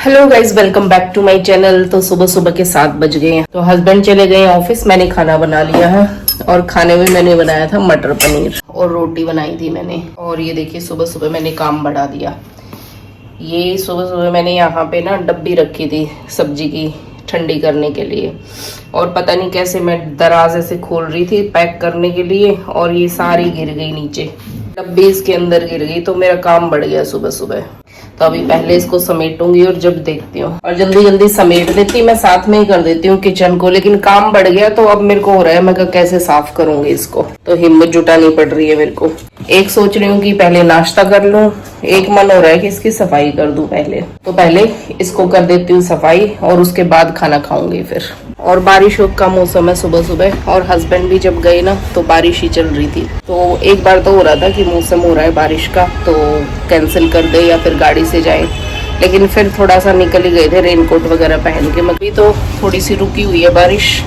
Hello guys, welcome back to my channel. तो सुबह सुबह के 7 बज गए हैं। तो हस्बैंड चले गए ऑफिस, मैंने खाना बना लिया है और खाने में मैंने बनाया था मटर पनीर और रोटी बनाई थी मैंने। और ये देखिए सुबह सुबह मैंने काम बढ़ा दिया। ये सुबह सुबह मैंने यहाँ पे ना डब्बी रखी थी सब्जी की ठंडी करने के लिए, और पता नहीं कैसे मैं दराज से खोल रही थी पैक करने के लिए और ये सारी गिर गई नीचे, डब्बी इसके अंदर गिर गई। तो मेरा काम बढ़ गया सुबह सुबह। तो अभी पहले इसको समेटूंगी और जब देखती हूँ, और जल्दी जल्दी समेट देती, मैं साथ में ही कर देती हूँ किचन को, लेकिन काम बढ़ गया तो अब मेरे को हो रहा है मैं कैसे साफ करूंगी इसको। तो हिम्मत जुटानी पड़ रही है मेरे को। एक सोच रही हूँ कि पहले नाश्ता कर लूं, एक मन हो रहा है कि इसकी सफाई कर दूं पहले। तो पहले इसको कर देती हूँ सफाई और उसके बाद खाना खाऊंगी फिर। और बारिश का मौसम है सुबह सुबह, और हस्बैंड भी जब गए ना तो बारिश ही चल रही थी। तो एक बार तो हो रहा था कि मौसम हो रहा है बारिश का तो कैंसिल कर दे या फिर गाड़ी से जाए, लेकिन फिर थोड़ा सा निकल ही गए थे रेनकोट वगैरह पहन के। अभी तो थोड़ी सी रुकी हुई है बारिश,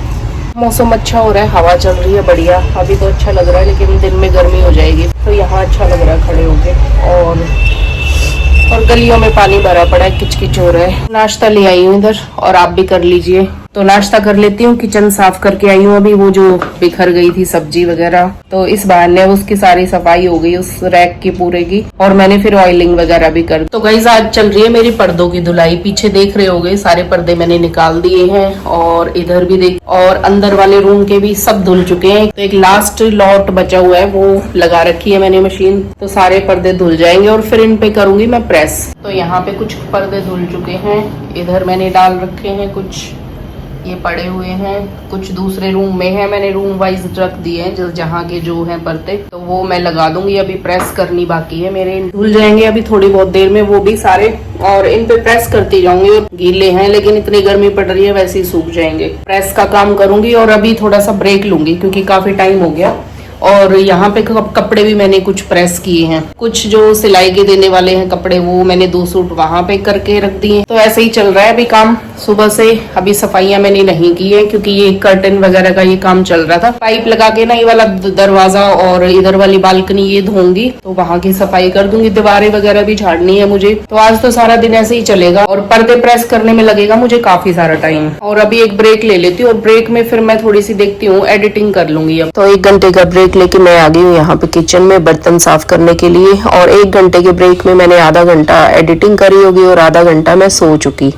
मौसम अच्छा हो रहा है, हवा चल रही है बढ़िया। अभी तो अच्छा लग रहा है, लेकिन दिन में गर्मी हो जाएगी। तो यहाँ अच्छा लग रहा है खड़े होके, और गलियों में पानी भरा पड़ा है, किचकिच हो रहा है। नाश्ता ले आई हूँ इधर, और आप भी कर लीजिए। तो नाश्ता कर लेती हूँ, किचन साफ करके आई हूँ अभी, वो जो बिखर गई थी सब्जी वगैरह, तो इस बहाने उसकी सारी सफाई हो गई उस रैक की पूरे की, और मैंने फिर ऑयलिंग वगैरह भी कर। तो गाइस आज चल रही है मेरी पर्दों की धुलाई। पीछे देख रहे होगे सारे पर्दे मैंने निकाल दिए हैं, और इधर भी देख, और अंदर वाले रूम के भी सब धुल चुके हैं। तो एक लास्ट लॉट बचा हुआ है, वो लगा रखी है मैंने मशीन। तो सारे पर्दे धुल जाएंगे और फिर इन पे करूंगी मैं प्रेस। तो यहाँ पे कुछ पर्दे धुल चुके हैं, इधर मैंने डाल रखे हैं, कुछ ये पड़े हुए हैं, कुछ दूसरे रूम में है, मैंने रूम वाइज रख दिए हैं जहाँ के जो हैं पर्दे। तो वो मैं लगा दूंगी, अभी प्रेस करनी बाकी है मेरे। धुल जाएंगे अभी थोड़ी बहुत देर में वो भी सारे, और इन पे प्रेस करती जाऊंगी। और गीले हैं लेकिन इतनी गर्मी पड़ रही है, वैसे ही सूख जाएंगे। प्रेस का काम करूंगी और अभी थोड़ा सा ब्रेक लूंगी क्योंकि काफी टाइम हो गया। और यहाँ पे कपड़े भी मैंने कुछ प्रेस किए हैं, कुछ जो सिलाई के देने वाले हैं कपड़े, वो मैंने 2 सूट वहां पे करके रख दिए। तो ऐसे ही चल रहा है अभी काम सुबह से। अभी सफाइयां मैंने नहीं की है क्योंकि ये कर्टन वगैरह का ये काम चल रहा था। पाइप लगा के ना ये वाला दरवाजा और इधर वाली बालकनी ये धोऊंगी, तो वहां की सफाई कर दूंगी। दीवारें वगैरह भी झाड़नी है मुझे। तो आज तो सारा दिन ऐसे ही चलेगा, और पर्दे प्रेस करने में लगेगा मुझे काफी सारा टाइम। और अभी एक ब्रेक ले लेती हूँ, और ब्रेक में फिर मैं थोड़ी सी देखती हूँ, एडिटिंग कर लूंगी। अब तो 1 घंटे का ब्रेक लेके मैं आ गई हूँ यहाँ पे किचन में बर्तन साफ करने के लिए। और 1 घंटे के ब्रेक में मैंने आधा घंटा एडिटिंग करी होगी और आधा घंटा मैं सो चुकी।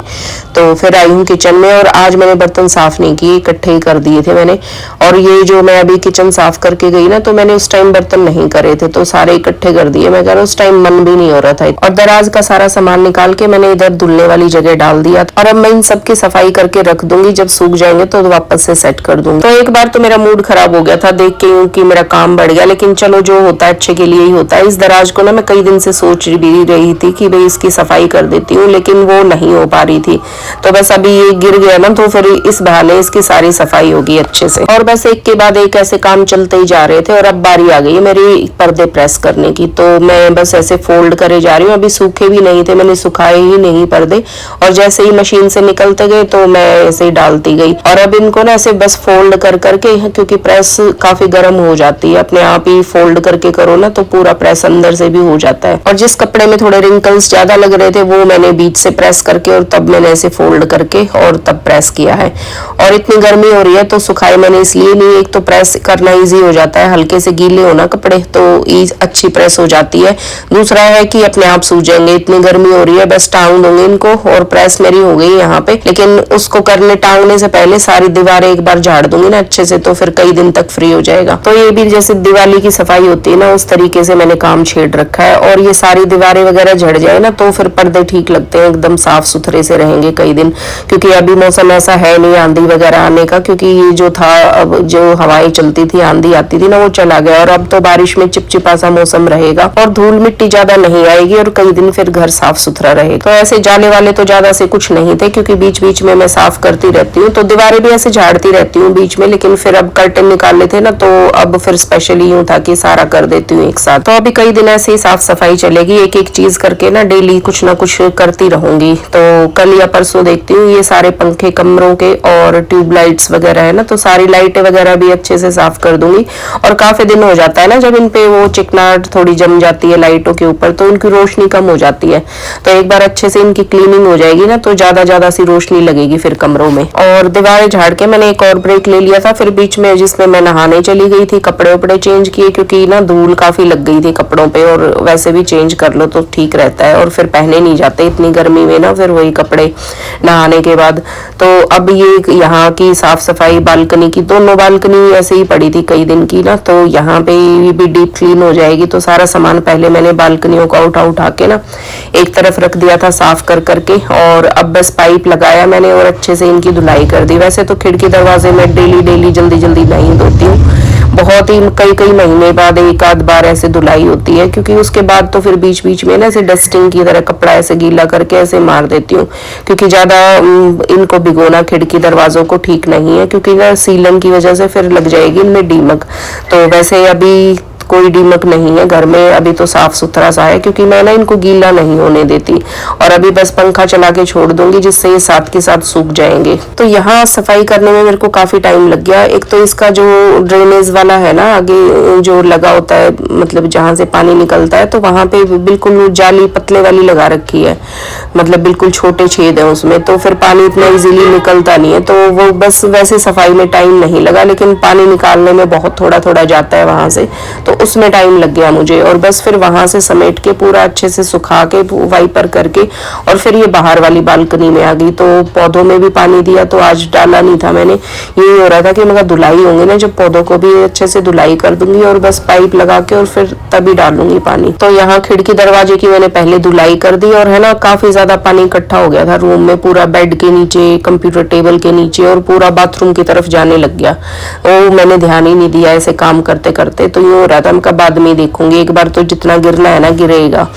तो फिर आई हूँ किचन में, और आज मैंने बर्तन साफ नहीं किए, इकट्ठे ही कर दिए थे मैंने। और ये जो मैं अभी किचन साफ करके गई ना, तो मैंने उस टाइम बर्तन नहीं करे थे, तो सारे इकट्ठे कर दिए। मैं कह रहा उस टाइम मन भी नहीं हो रहा था। और दराज का सारा सामान निकाल के मैंने इधर धुलने वाली जगह डाल दिया, और अब मैं इन सब की सफाई करके रख दूंगी। जब सूख जाएंगे तो वापस से सेट कर दूंगी। तो एक बार तो मेरा मूड खराब हो गया था देख के कि मेरा काम बढ़ गया, लेकिन चलो जो होता है अच्छे के लिए ही होता है। इस दराज को ना मैं कई दिन से सोच भी रही थी कि भाई इसकी सफाई कर देती हूँ, लेकिन वो नहीं हो पा रही थी। तो बस अभी ये गिर गया ना, तो फिर इस बहाने इसकी सारी सफाई होगी अच्छे से। और बस एक के बाद एक ऐसे काम चलते ही जा रहे थे, और अब बारी आ गई है मेरी पर्दे प्रेस करने की। तो मैं बस ऐसे फोल्ड करे जा रही हूँ। अभी सूखे भी नहीं थे, मैंने सुखाए ही नहीं पर्दे, और जैसे ही मशीन से निकलते गए तो मैं ऐसे ही डालती गई। और अब इनको ना ऐसे बस फोल्ड कर करके, क्योंकि प्रेस काफी गर्म हो जाती है, अपने आप ही फोल्ड करके करो ना तो पूरा प्रेस अंदर से भी हो जाता है। और जिस कपड़े में थोड़े रिंकल्स ज्यादा लग रहे थे वो मैंने बीच से प्रेस करके, और तब मैंने ऐसे फोल्ड करके और तब प्रेस किया है। और इतनी गर्मी हो रही है तो सुखाए मैंने इसलिए नहीं, एक तो प्रेस करना इजी हो जाता है, हल्के से गीले हो ना कपड़े तो अच्छी प्रेस हो जाती है। दूसरा है कि अपने आप सूख जाएंगे। इतनी गर्मी हो रही है, बस टांग दूंगी इनको, और प्रेस मेरी हो गई यहाँ पे। लेकिन उसको करने टांगने से पहले सारी दीवारें एक बार झाड़ दूंगी ना अच्छे से, तो फिर कई दिन तक फ्री हो जाएगा। तो ये भी जैसे दिवाली की सफाई होती है ना, उस तरीके से मैंने काम छेड़ रखा है। और ये सारी दीवारें वगैरह झड़ जाए ना तो फिर पर्दे ठीक लगते हैं, एकदम साफ सुथरे से रहेंगे कई दिन। क्योंकि अभी मौसम ऐसा है नहीं आंधी वगैरह आने का, क्योंकि ये जो था अब जो हवाएं चलती थी, आंधी आती थी ना, वो चला गया। और अब तो बारिश में चिपचिपा सा मौसम रहेगा, और धूल मिट्टी ज्यादा नहीं आएगी, और कई दिन फिर घर साफ सुथरा रहेगा। तो ऐसे जाने वाले तो ज्यादा से कुछ नहीं थे, क्योंकि बीच बीच में मैं साफ करती रहती हूँ। तो दीवारें भी ऐसे झाड़ती रहती हूँ बीच में, लेकिन फिर अब कर्टन निकालने थे ना, तो अब फिर स्पेशली यूं था कि सारा कर देती हूँ एक साथ। तो अभी कई दिन ऐसे ही साफ सफाई चलेगी, एक एक चीज करके ना डेली कुछ ना कुछ करती रहूंगी। तो कल या परसों देखती हूँ ये सारे पंखे कमरों के और ट्यूबलाइट्स वगैरह है ना, तो सारी लाइटें वगैरह भी अच्छे से साफ कर दूंगी। और काफी दिन हो जाता है ना जब इन पे वो चिकनाहट थोड़ी जम जाती है लाइटों के ऊपर, तो उनकी रोशनी कम हो जाती है। तो एक बार अच्छे से इनकी क्लीनिंग हो जाएगी ना, तो ज्यादा सी रोशनी लगेगी फिर कमरों में। और दीवारें झाड़ के मैंने एक और ब्रेक ले लिया था फिर बीच में, जिसमें मैं नहाने चली गई थी, कपड़े उपड़े चेंज किए क्योंकि ना धूल काफी लग गई थी कपड़ों पे, और वैसे भी चेंज कर लो तो ठीक रहता है, और फिर पहने नहीं जाते इतनी गर्मी में ना फिर वही कपड़े नहाने के बाद। तो अब ये यहाँ की साफ सफाई, बालकनी की, दोनों बालकनी ऐसे ही पड़ी थी कई दिन की ना, तो यहाँ पे भी डीप क्लीन हो जाएगी। तो सारा सामान पहले मैंने बालकनियों का उठा के ना एक तरफ रख दिया था साफ कर करके, और अब बस पाइप लगाया मैंने और अच्छे से इनकी धुलाई कर दी। वैसे तो खिड़की दरवाजे में डेली जल्दी नहीं धोती हूँ, बहुत ही कई महीने बाद एक आध बार ऐसे धुलाई होती है, क्योंकि उसके बाद तो फिर बीच में ना ऐसे डस्टिंग की तरह कपड़ा ऐसे गीला करके ऐसे मार देती हूँ, क्योंकि ज्यादा इनको भिगोना खिड़की दरवाजों को ठीक नहीं है, क्योंकि ना सीलन की वजह से फिर लग जाएगी इनमें दीमक। तो वैसे अभी कोई दीमक नहीं है घर में, अभी तो साफ सुथरा सा है, क्योंकि मैं ना इनको गीला नहीं होने देती, और अभी बस पंखा चला के छोड़ दूंगी जिससे ये साथ के साथ सूख जाएंगे। तो यहाँ सफाई करने में मेरे को काफी टाइम लग गया। एक तो इसका जो ड्रेनेज वाला है ना आगे जो लगा होता है, मतलब जहाँ से पानी निकलता है, तो वहां पे बिल्कुल जाली पतले वाली लगा रखी है, मतलब बिल्कुल छोटे छेद है उसमें, तो फिर पानी इतना इजीली निकलता नहीं है। तो वो बस वैसे सफाई में टाइम नहीं लगा, लेकिन पानी निकालने में बहुत थोड़ा जाता है वहां से, तो उसमें टाइम लग गया मुझे। और बस फिर वहां से समेट के पूरा अच्छे से सुखा के वाइपर करके, और फिर ये बाहर वाली बालकनी में आ गई। तो पौधों में भी पानी दिया, तो आज डाला नहीं था मैंने, यही हो रहा था कि मगर धुलाई होंगे ना जब पौधों को भी अच्छे से धुलाई कर दूंगी, और बस पाइप लगा के और फिर तभी डालूंगी पानी। तो यहाँ खिड़की दरवाजे की मैंने पहले धुलाई कर दी, और है ना काफी ज्यादा पानी इकट्ठा हो गया था रूम में, पूरा बेड के नीचे, कंप्यूटर टेबल के नीचे, और पूरा बाथरूम की तरफ जाने लग गया। वो मैंने ध्यान ही नहीं दिया ऐसे काम करते करते, तो ये हो रहा था मैं बाद में देखूंगी, एक बार तो जितना गिरना है ना गिरेगा।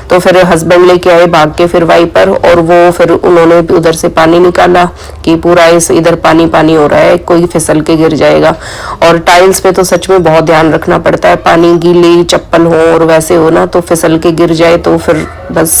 तो फिर हस्बैंड लेके आए भाग के फिर वाइपर, और वो फिर उन्होंने उधर से पानी निकाला कि पूरा इस इधर पानी हो रहा है, कोई फिसल के गिर जाएगा। और टाइल्स पे तो सच में बहुत ध्यान रखना पड़ता है, पानी गीली चप्पल हो और वैसे हो ना, तो फिसल के गिर जाए तो फिर बस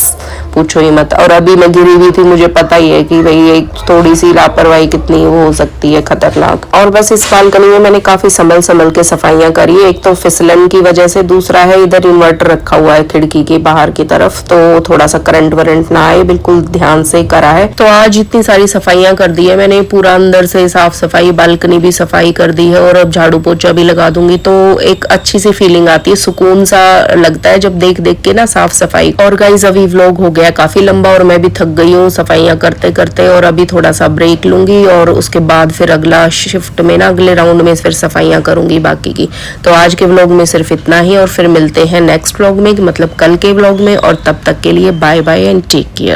पूछो ही मत। और अभी मैं गिरी हुई थी, मुझे पता ही है कि भाई एक थोड़ी सी लापरवाही कितनी वो हो सकती है खतरनाक। और बस इस बालकनी में मैंने काफी संभल के सफाइयां करी, एक तो फिसलन की वजह से, दूसरा है इधर इन्वर्टर रखा हुआ है खिड़की के बाहर की तरफ, तो थोड़ा सा करंट वरंट ना आए, बिल्कुल ध्यान से करा है। तो आज इतनी सारी सफाइयां कर दी है मैंने, पूरा अंदर से साफ सफाई, बालकनी भी सफाई कर दी है, और अब झाड़ू पोछा भी लगा दूंगी। तो एक अच्छी सी फीलिंग आती है, सुकून सा लगता है जब देख के ना साफ सफाई। और गाइस अभी व्लॉग हो गया काफी लंबा, और मैं भी थक गई हूँ सफाइयां करते करते, और अभी थोड़ा सा ब्रेक लूंगी, और उसके बाद फिर अगला शिफ्ट में ना अगले राउंड में फिर सफाइयां करूंगी बाकी की। तो आज के व्लॉग में सिर्फ इतना ही, और फिर मिलते हैं नेक्स्ट व्लॉग में, मतलब कल के व्लॉग में, और तब तक के लिए bye bye and take care.